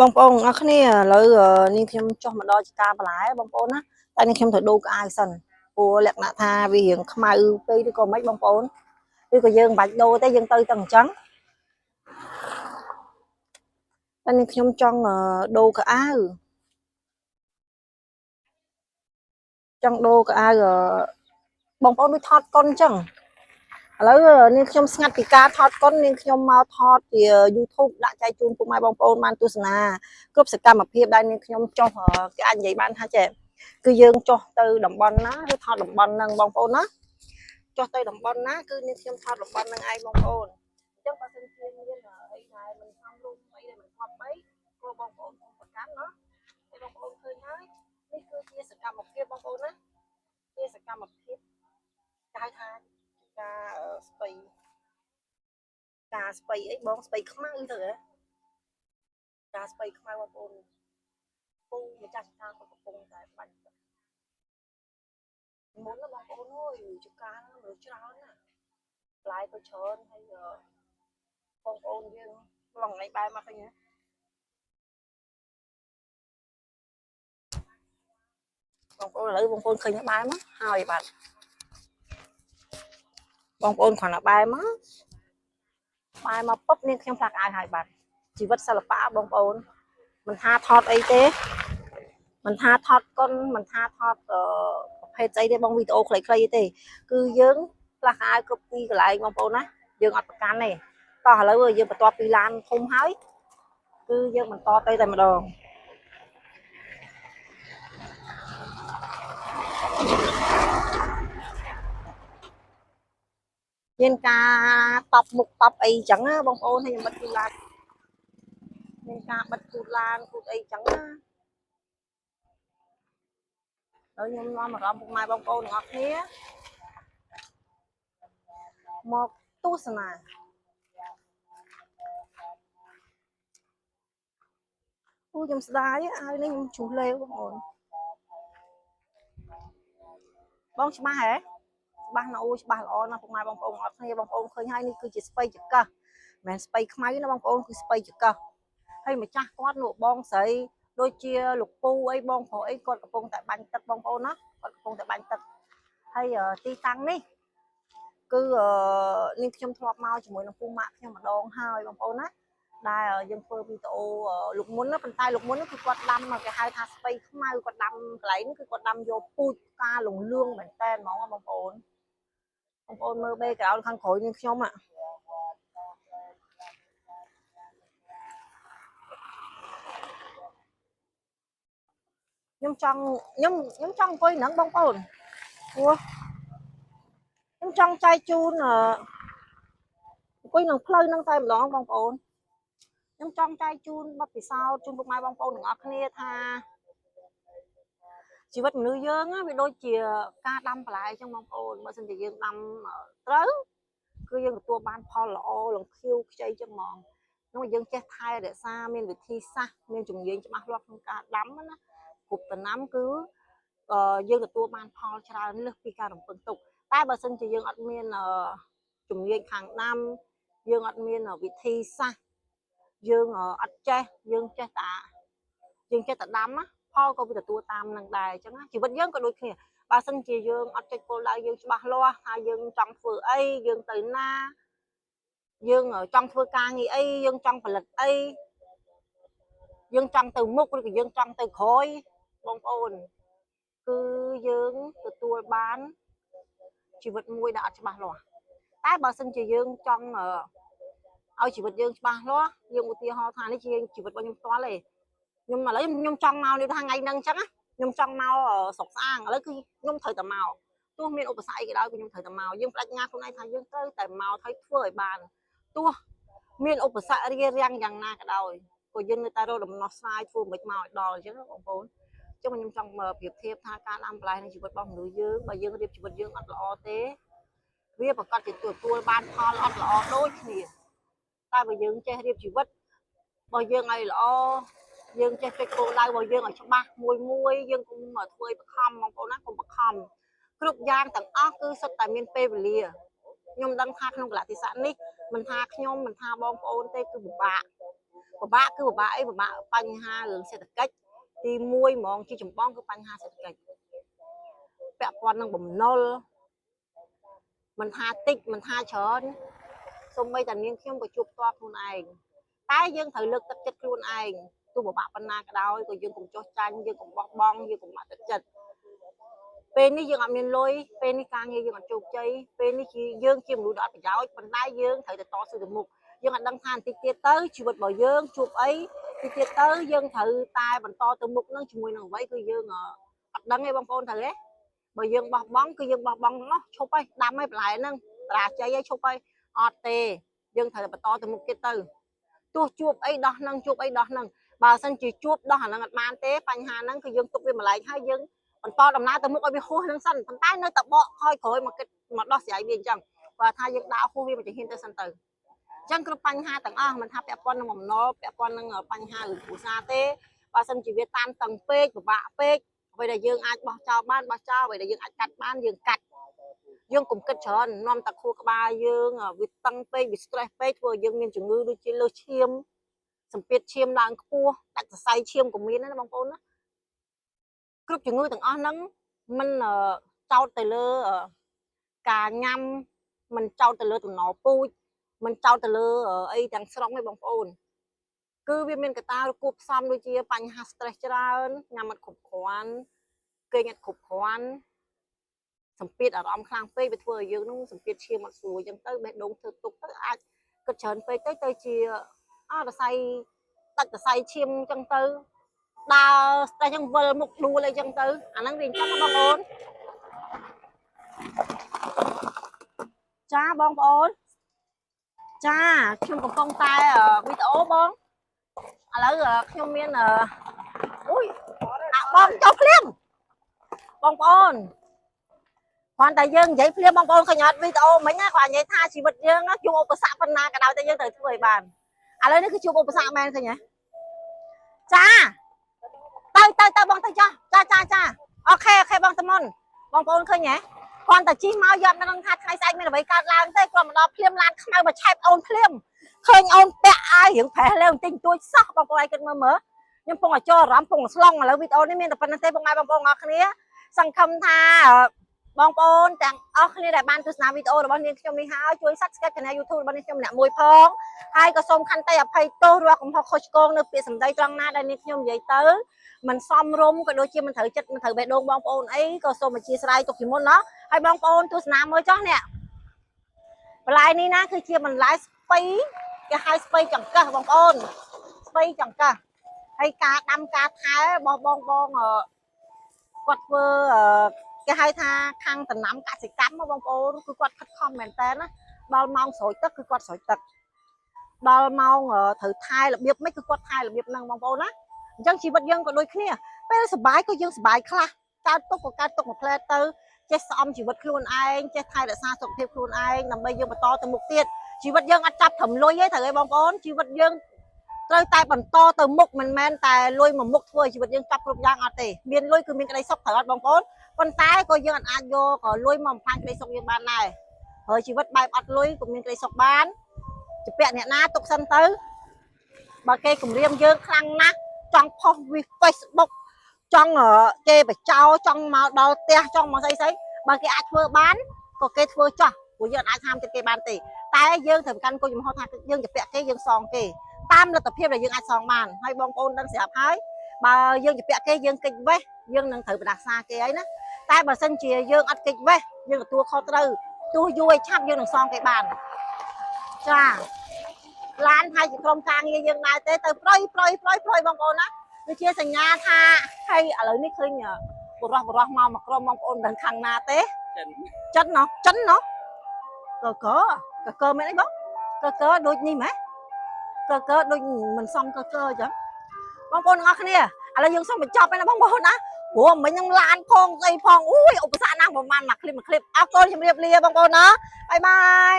បងប្អូនអរគ្នាឥឡូវនាងខ្ញុំចុះមកដល់ជាការបន្លែបងប្អូនណាតែនាងខ្ញុំត្រូវដូរកៅអៅសិនព្រោះលក្ខណៈថាវារៀងខ្មៅពេកឬក៏មិនបងប្អូនឬក៏យើងមិនបាច់ដូរទេយើងទៅតែអញ្ចឹងតែនាងខ្ញុំចង់ដូរកៅអៅបងប្អូនដូចថតកុនអញ្ចឹងឥឡូវនាងខ្ញុំស្ងាត់ពីការថតកុននាងខ្ញុំមកថតជា YouTube ដាក់ចែកជូនពុកម៉ែបងប្អូនបានទស្សនាគ្រប់សកម្មភាពដែលនាងខ្ញុំចុះគេអាចនិយាយបានថាចេះគឺយើងចុះទៅតំបន់ណាឬថតតំបន់ហ្នឹងបងប្អូនណាចុះទៅតំបន់ណាគឺនាងខ្ញុំថតតំបន់ហ្នឹងឯងបងប្អូនអញ្ចឹងបើសិនជាមានអីដែលមិនខំរូបអីដែលមិនខំអីក៏បងប្អូនខ្ញុំប្រកាន់ណាហើយបងប្អូនឃើញហើយនេះគឺជាសកម្មភាពបងប្អូនណាជាសកម្មភាពគេហៅថាការស្បៃការស្បៃអីបងស្បៃខ្មៅទៅហ៎ការស្បៃខ្មៅបងប្អូនពូម្ចាស់ការក៏កំពុងតែបាច់មុនណាបងប្អូនអើយចការមនុស្សច្រើនណាផ្លែក៏ច្រើនហើយបងប្អូនយើងឡងឯបែរមកឃើញណាបងប្អូនឥឡូវបងប្អូនឃើញបែរមកហើយបាទបងប្អូនគ្រាន់តែបែរមកពុបនាងខ្ញុំផ្លាក់អាវហើយបាទជីវិតសិល្បៈបងប្អូនមិនថាថតអីទេមិនថាថតកុនមិនថាថតប្រភេទស្អីទេបងវីដេអូខ្លីៗទេគឺយើងផ្លាស់អាវគ្រប់ទីកន្លែងបងប្អូនណាយើងអត់ប្រកាន់ទេតោះឥឡូវយើងបន្ទាប់ពីឡានធំហើយគឺយើងបន្តទៅតែម្ដងមានការបត់មុខបត់អីចឹងណាបងប្អូនហើយខ្ញុំបិទទូឡានមានការបិទទូឡានទូអីចឹងណាហើយខ្ញុំនាំអារម្មណ៍ពុកម៉ែបងប្អូនទាំងអស់គ្នាមកទស្សនាខ្ញុំស្ដាយអាវនេះខ្ញុំជ្រុះលេវបងប្អូនបងច្បាស់ហ៎ច្បាស់ណាស់ច្បាស់ល្អណាស់ពុកម៉ែបងប្អូនអត់គ្នាបងប្អូនឃើញហើយនេះគឺជាស្ពៃចកោះមិនមែនស្ពៃខ្មៅណាបងប្អូនគឺស្ពៃចកោះហើយម្ចាស់គាត់លោកបងស្រីដូចជាលោកពូអីបងប្រុសអីគាត់កំពុងតែបាញ់ទឹកបងប្អូនណាគាត់កំពុងតែបាញ់ទឹកហើយទីតាំងនេះគឺនាងខ្ញុំធ្លាប់មកជាមួយនឹងពូម៉ាក់ខ្ញុំម្ដងហើយបងប្អូនណាដែលយើងធ្វើវីដេអូលោកមុនណាប៉ុន្តែលោកមុនគឺគាត់ដាំគេហៅថាស្ពៃខ្មៅគាត់ដាំកន្លែងនេះគឺគាត់ដាំយកពូជការលងលឿងមែនតើហ្មងបងប្អូនមើល background ខាងក្រោយនាងខ្ញុំខ្ញុំចង់អង្គុយហ្នឹងបងប្អូនព្រោះខ្ញុំចង់ចែកជូនអង្គុយនឹងផ្លូវហ្នឹងតែម្ដងបងប្អូនខ្ញុំចង់ចែកជូនបទពិសោធន៍ជូនពុកម៉ែបងប្អូនទាំងអស់គ្នាថាជីវិតមនុស្សយើងវាដូចជាការដាំបន្លែអញ្ចឹងបងប្អូនបើមិនជាយើងដាំត្រូវគឺយើងទទួលបានផលល្អលង្ខៀវខ្ចីចឹងហ្មងនោះយើងចេះថែរក្សាមានវិធីសាស្ត្រមានជំនាញច្បាស់លាស់ក្នុងការដាំណាគ្រប់ដំណាំគឺយើងទទួលបានផលច្រើនលើសពីការរំពឹងទុកតែបើសិនជាយើងអត់មានជំនាញខាងដាំយើងអត់មានវិធីសាស្ត្រយើងអត់ចេះយើងចេះតែដាំណាផលក៏វាទទួលតាមនឹងដែរអញ្ចឹងណាជីវិតយើងក៏ដូចគ្នាបើសិនជាយើងអត់ចេះគោលដៅយើងច្បាស់លាស់ថាយើងចង់ធ្វើអីយើងទៅណាយើងចង់ធ្វើការងារអីយើងចង់ផលិតអីយើងចង់ទៅមុខឬក៏យើងចង់ទៅក្រោយបងប្អូនគឺយើងទទួលបានជីវិតមួយដែលអត់ច្បាស់លាស់តែបើសិនជាយើងចង់ឲ្យជីវិតយើងច្បាស់លាស់យើងឧទាហរណ៍ថានេះជាជីវិតរបស់ខ្ញុំផ្ទាល់ទេខ្ញុំឥឡូវខ្ញុំចង់មកនេះថ្ងៃហ្នឹងអញ្ចឹងខ្ញុំចង់មកស្រុកស្អាងឥឡូវគឺខ្ញុំត្រូវតែមកទោះមានឧបសគ្គអីក៏ដោយគឺខ្ញុំត្រូវតែមកយើងបដិញ្ញាខ្លួនឯងថាយើងត្រូវតែមកហើយធ្វើឲ្យបានទោះមានឧបសគ្គរារាំងយ៉ាងណាក៏ដោយក៏យើងនៅតែរកដំណោះស្រាយធ្វើមិនមកឲ្យដល់អញ្ចឹងបងប្អូនចឹងខ្ញុំចង់ប្រៀបធៀបថាការដាំបន្លែក្នុងជីវិតរបស់មនុស្សយើងបើយើងរៀបជីវិតយើងអត់ល្អទេវាប្រកាសជាទទួលបានផលអត់ល្អដូចគ្នាតែបើយើងចេះរៀបជីវិតរបស់យើងឲ្យល្អយើងចេះពេចគោលដៅរបស់យើងឲ្យច្បាស់មួយយើងកុំធ្វើឲ្យបខំបងប្អូនណាកុំបខំគ្រប់យ៉ាងទាំងអស់គឺសុទ្ធតែមានពេលវេលាខ្ញុំដឹងថាក្នុងកលៈទេសៈនេះមិនថាខ្ញុំមិនថាបងប្អូនទេគឺពិបាក ពិបាកគឺពិបាកអីពិបាកបញ្ហារឿងសេដ្ឋកិច្ចទី1ហ្មងជាចម្បងគឺបញ្ហាសេដ្ឋកិច្ចពាក់ព័ន្ធនឹងបំណុលមិនថាតិចមិនថាច្រើនសូម្បីតែនាងខ្ញុំក៏ជួបផ្ទាល់ខ្លួនឯងតែយើងត្រូវលើកទឹកចិត្តខ្លួនឯងទោះពិបាកប៉ុណ្ណាក៏ដោយក៏យើងកុំចោះចាញ់យើងកុំបោះបង់យើងកុំបាក់ទឹកចិត្តពេលនេះយើងអត់មានលុយពេលនេះការងារយើងអត់ជោគជ័យពេលនេះយើងជាមនុស្សដ៏អត់ប្រយោជន៍ប៉ុន្តែយើងត្រូវតែតស៊ូទៅមុខយើងអត់ដឹងថាបន្តិចទៀតទៅជីវិតរបស់យើងជួបអីបន្តិចទៀតទៅយើងត្រូវតែបន្តទៅមុខនឹងជាមួយនឹងអ្វីគឺយើងអត់ដឹងទេបងប្អូនត្រូវទេបើយើងបោះបង់គឺយើងបោះបង់នោះឈប់ហើយដាំហើយបន្លែហ្នឹងបរាជ័យហើយឈប់ហើយអត់ទេយើងត្រូវតែបន្តទៅមុខទៀតទៅទោះជួបអីដោះហ្នឹងជួបអីដោះហ្នឹងបើមិនជាជួបដោះអាហ្នឹងអត់បានទេបញ្ហាហ្នឹងគឺយើងទុកវាម្លែងហើយយើងបន្តដំណើរទៅមុខឲ្យវាហួសហ្នឹងសិនប៉ុន្តែនៅតែបកខ້ອຍក្រោយមកគិតមកដោះស្រាយវាអញ្ចឹងបើថាយើងដើរហួសវាមិនហ៊ានទៅសិនទៅអញ្ចឹងគ្រប់បញ្ហាទាំងអស់មិនថាពាក់ព័ន្ធនឹងបំណុលពាក់ព័ន្ធនឹងបញ្ហារឿងគ្រួសារទេបើមិនជាវាតានតឹងពេកពិបាកពេកអ្វីដែលយើងអាចបោះចោលបានបោះចោលអ្វីដែលយើងអាចកាត់បានយើងកាត់យើងកុំគិតច្រើននាំតែខួរក្បាលយើងវាតឹងពេកវា stress ពេកធ្វើឲ្យយើងមានជំងឺដូចជាលើសឈាមសម្ពាធឈាមឡើងខ្ពស់ដាច់សរសៃឈាមក៏មានដែរបងប្អូនណាគ្រប់ជំងឺទាំងអស់ហ្នឹងมันចោតទៅលើការញ៉ាំมันចោតទៅលើតំណពូជมันចោតទៅលើអីទាំងស្រុងឯងបងប្អូនគឺវាមានកត្តាគួបផ្សំដូចជាបញ្ហា stress ច្រើនញ៉ាំអត់គ្រប់គ្រាន់គេងអត់គ្រប់គ្រាន់សម្ពាធអារម្មណ៍ខ្លាំងពេកវាធ្វើឲ្យយើងនោះសម្ពាធឈាមអត់ស្រួលអញ្ចឹងទៅបេះដូងធ្វើទុកទៅអាចគិតច្រើនពេកទៅជារស័យដាច់រស័យឈាមអញ្ចឹងទៅដើរតែអញ្ចឹងវិលមុខដួលអីចឹងទៅអាហ្នឹងវាអញ្ចឹងបងប្អូនចាបងប្អូនចាខ្ញុំកំពុងតែវីដេអូបងឥឡូវខ្ញុំមានអូយបងចុះភ្លាមបងប្អូនគ្រាន់តែយើងនិយាយភ្លាមបងប្អូនឃើញអត់វីដេអូមិញណាគាត់និយាយថាជីវិតយើងជួបឧបសគ្គប៉ុណ្ណាក៏ដោយតែយើងត្រូវធ្វើឲ្យបានឥឡូវនេះគឺជួបឧបសគ្គមែនឃើញទេចាទៅបងទៅចាអូខេបងតមុនបងប្អូនឃើញហ៎គ្រាន់តែជិះមកយកនឹងថាថ្ងៃស្អែកមានអ្វីកើតឡើងទេគ្រាន់មកដល់ភ្លាមឡានខ្មៅមកឆែបអូនភ្លាមឃើញអូនពាក់អាវរៀងប្រេះលើបន្តិចបន្តួចសោះបងប្អូនឯងគិតមើលខ្ញុំពងឲ្យចូលអារម្មណ៍ពងស្លងឥឡូវវីដេអូនេះមានតែប៉ុណ្្នឹងទេបងប្អូនអរគ្នាសង្ឃឹមថាបងប្អូនទាំងអស់គ្នាដែលបានទស្សនាវីដេអូរបស់នាងខ្ញុំនេះហើយជួយ Subscribe Channel YouTube របស់នាងខ្ញុំម្នាក់មួយផងហើយក៏សូមខន្តីអភ័យទោសរាល់កំហុសខុសឆ្គងនៅពាក្យសម្ដីត្រង់ណាដែលនាងខ្ញុំនិយាយទៅមិនសមរម្យក៏ដូចជាមិនត្រូវចិត្តមិនត្រូវបេះដូងបងប្អូនអីក៏សូមអធិស្ឋានទុកពីមុនណាហើយបងប្អូនទស្សនាមើលចុះនេះបន្លែនេះណាគឺជាបន្លែស្ពៃគេហៅស្ពៃចង្កឹះបងប្អូនស្ពៃចង្កឹះហើយការដាំការថែរបស់បងគាត់ធ្វើគេហៅថាខាងដំណាំកសិកម្មបងប្អូនគឺគាត់ខិតខំមែនតើណាដល់ម៉ោងស្រោចទឹកគឺគាត់ស្រោចទឹកដល់ម៉ោងត្រូវថែរបៀបមិនគឺគាត់ថែរបៀបហ្នឹងបងប្អូនណាអញ្ចឹងជីវិតយើងក៏ដូចគ្នាពេលសុបាយក៏យើងសុបាយខ្លះកើតទុកក៏កើតទុកមួយផ្លែទៅចេះស្អំជីវិតខ្លួនឯងចេះថែរក្សាសុខភាពខ្លួនឯងដើម្បីយើងបន្តទៅមុខទៀតជីវិតយើងអត់ចាប់ត្រឹមលុយទេត្រូវទេបងប្អូនជីវិតយើងត្រូវតែបន្តទៅមុខមិនមែនតែលុយមួយមុខធ្វើឲ្យជីវិតយើងចាប់គ្រប់យ៉ាងអត់ទេមានលុយគឺមានក្តីសុខត្រូវអត់បងប្អូនប៉ុន្តែក៏យើងអាចយកលុយមកបំផ្លាញក្តីសុខយើងបានដែរហើយជីវិតបែបអត់លុយក៏មានក្តីសុខបានជាពាក់អ្នកណាទុកសិនទៅបើគេគម្រាមយើងខ្លាំងណាស់ចង់ផុសវា Facebook ចង់គេបចោចង់មកដល់ផ្ទះចង់មកស្អីបើគេអាចធ្វើបានក៏គេធ្វើចោះព្រោះយើងអាចហាមចិត្តគេបានទេតែយើងត្រូវកាន់គោលចំហថាយើងជាពាក់គេយើងសងគេតាមលទ្ធភាពដែលយើងអាចសងបានហើយបងប្អូនដឹងស្រាប់ហើយបើយើងជាពាក់គេយើងកិច្ចវេះយើងនឹងត្រូវបដាសាគេហើយណាតែបើសិនជាយើងអត់កិច្ចវេះយើងទទួលខុសត្រូវទោះយូរឲ្យឆាប់យើងនឹងសងគេបានចាឡានហើយជាក្រុមការងារយើងដែរទេទៅប្រយបងប្អូនណាវាជាសញ្ញាថាហើយឥឡូវនេះឃើញបរោះមកក្រុមបងប្អូនដឹងខាងណាទេចិនណោះកកមែនអីបងកដូចនេះម៉េចកដូចមិនសមកអញ្ចឹងបងប្អូនទាំងអស់គ្នាឥឡូវយើងសូមបញ្ចប់ហើយណាបងប្អូនណាព្រោះមិញនឹងឡានផងស្អីផងអូយឧបសគ្គណាស់ប្រហែលមួយคลิปអរគុណជម្រាបលាបងប្អូនណាបាយ